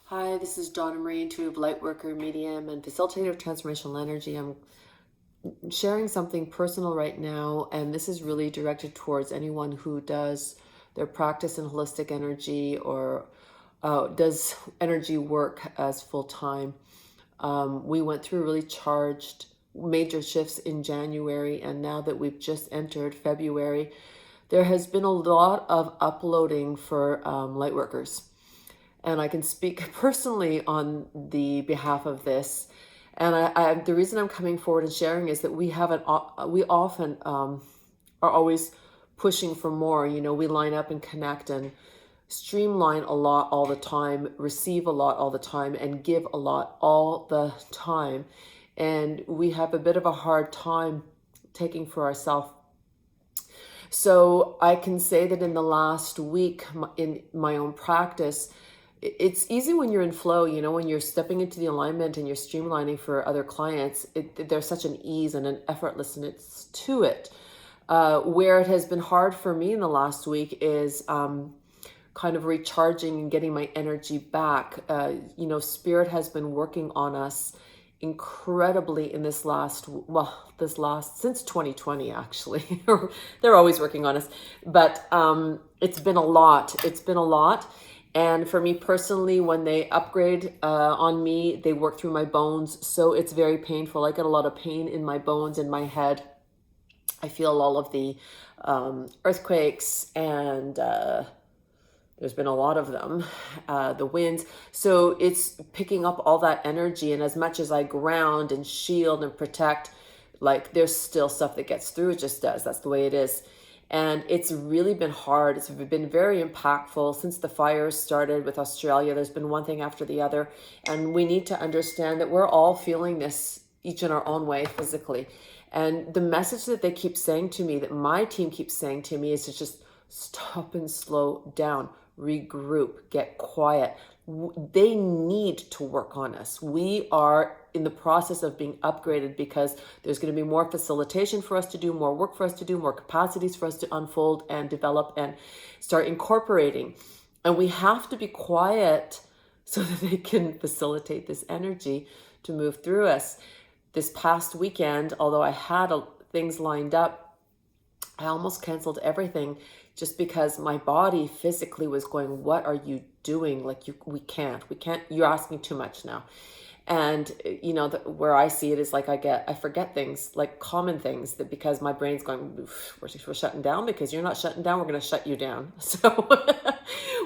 Hi, this is Donna-Marie, intuitive lightworker, medium, and facilitator of transformational energy. I'm sharing something personal right now, and this is really directed towards anyone who does their practice in holistic energy or does energy work as full time. We went through really charged major shifts in January, and now that we've just entered February, there has been a lot of uploading for lightworkers. And I can speak personally on the behalf of this. And the reason I'm coming forward and sharing is that we often are always pushing for more. You know, we line up and connect and streamline a lot all the time, receive a lot all the time, and give a lot all the time. And we have a bit of a hard time taking for ourselves. So I can say that in the last week in my own practice, it's easy when you're in flow, you know, when you're stepping into the alignment and you're streamlining for other clients, there's such an ease and an effortlessness to it. Where it has been hard for me in the last week is kind of recharging and getting my energy back. Spirit has been working on us incredibly in since 2020, actually. They're always working on us, but it's been a lot. And for me personally, when they upgrade on me, they work through my bones. So it's very painful. I get a lot of pain in my bones, in my head. I feel all of the earthquakes, and there's been a lot of them, the winds. So it's picking up all that energy. And as much as I ground and shield and protect, like there's still stuff that gets through. It just does. That's the way it is. And it's really been hard. It's been very impactful since the fires started with Australia. There's been one thing after the other. And we need to understand that we're all feeling this each in our own way physically. And the message that they keep saying to me, that my team keeps saying to me, is to just stop and slow down, regroup, get quiet. They need to work on us. We are in the process of being upgraded because there's going to be more facilitation for us to do, more work for us to do, more capacities for us to unfold and develop and start incorporating. And we have to be quiet so that they can facilitate this energy to move through us. This past weekend, although I had things lined up, I almost canceled everything just because my body physically was going, what are you doing? Like we can't, you're asking too much now. And you know, where I see it is like I forget things, like common things, that because my brain's going, we're shutting down because you're not shutting down. We're going to shut you down. So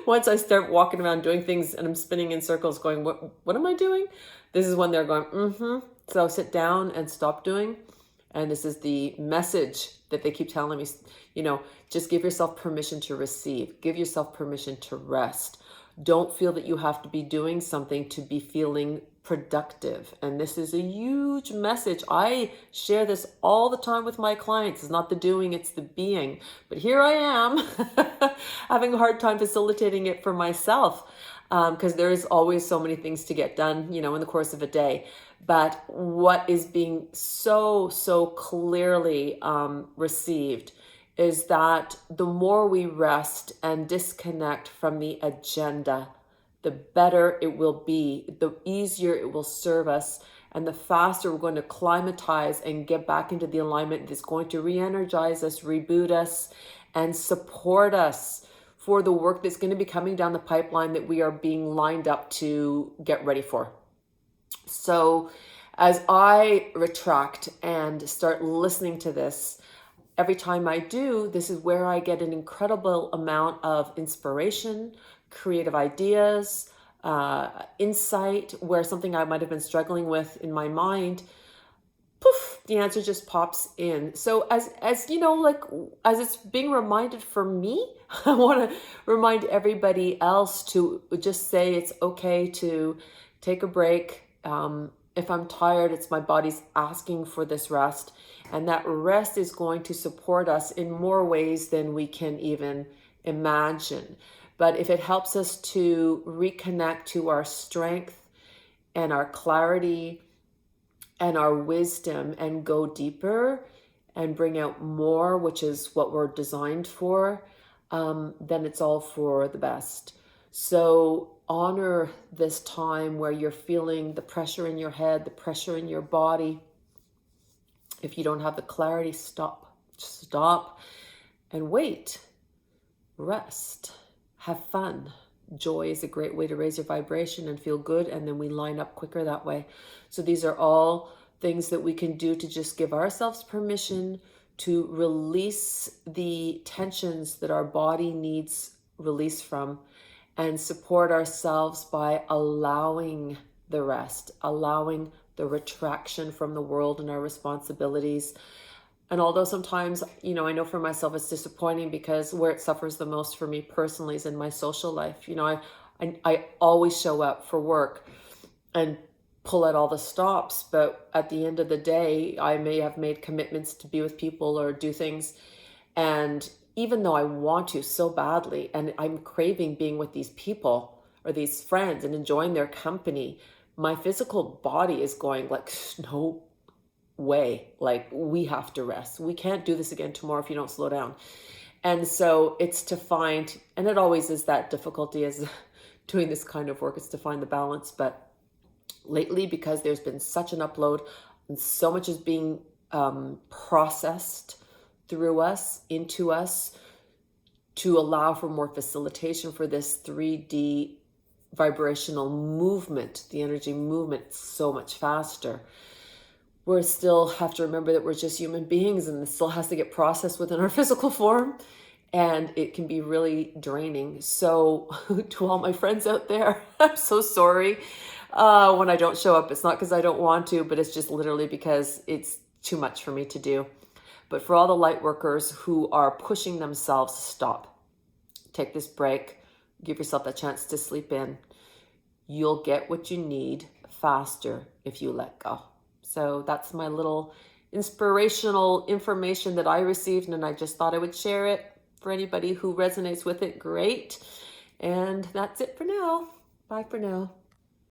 once I start walking around doing things and I'm spinning in circles going, what am I doing? This is when they're going, So sit down and stop doing. And this is the message that they keep telling me, you know, just give yourself permission to receive. Give yourself permission to rest. Don't feel that you have to be doing something to be feeling productive. And this is a huge message. I share this all the time with my clients. It's not the doing, it's the being. But here I am having a hard time facilitating it for myself because there is always so many things to get done, you know, in the course of a day. But what is being so clearly received is that the more we rest and disconnect from the agenda, the better it will be, the easier it will serve us, and the faster we're going to climatize and get back into the alignment that's going to re-energize us, reboot us, and support us for the work that's going to be coming down the pipeline that we are being lined up to get ready for. So as I retract and start listening to this, every time I do, this is where I get an incredible amount of inspiration, creative ideas, insight, where something I might have been struggling with in my mind, poof, the answer just pops in. So as you know, like as it's being reminded for me, I want to remind everybody else to just say it's okay to take a break. If I'm tired, it's my body's asking for this rest. And that rest is going to support us in more ways than we can even imagine. But if it helps us to reconnect to our strength and our clarity and our wisdom and go deeper and bring out more, which is what we're designed for, then it's all for the best. So honor this time where you're feeling the pressure in your head, the pressure in your body. If you don't have the clarity, stop. Stop and wait. Rest. Have fun. Joy is a great way to raise your vibration and feel good, and then we line up quicker that way. So these are all things that we can do to just give ourselves permission to release the tensions that our body needs release from, and support ourselves by allowing the rest, allowing the retraction from the world and our responsibilities. And although sometimes, I know for myself it's disappointing, because where it suffers the most for me personally is in my social life. I always show up for work and pull out all the stops, but at the end of the day, I may have made commitments to be with people or do things, and even though I want to so badly, and I'm craving being with these people or these friends and enjoying their company, my physical body is going like, no way. Like, we have to rest. We can't do this again tomorrow if you don't slow down. And so it's to find, and it always is that difficulty as doing this kind of work, is to find the balance. But lately, because there's been such an upload and so much is being processed through us, into us, to allow for more facilitation for this 3D vibrational movement, the energy movement, so much faster. We still have to remember that we're just human beings, and this still has to get processed within our physical form, and it can be really draining. So to all my friends out there, I'm so sorry when I don't show up. It's not because I don't want to, but it's just literally because it's too much for me to do. But for all the light workers who are pushing themselves, stop. Take this break. Give yourself a chance to sleep in. You'll get what you need faster if you let go. So that's my little inspirational information that I received, and I just thought I would share it. For anybody who resonates with it, great. And that's it for now. Bye for now.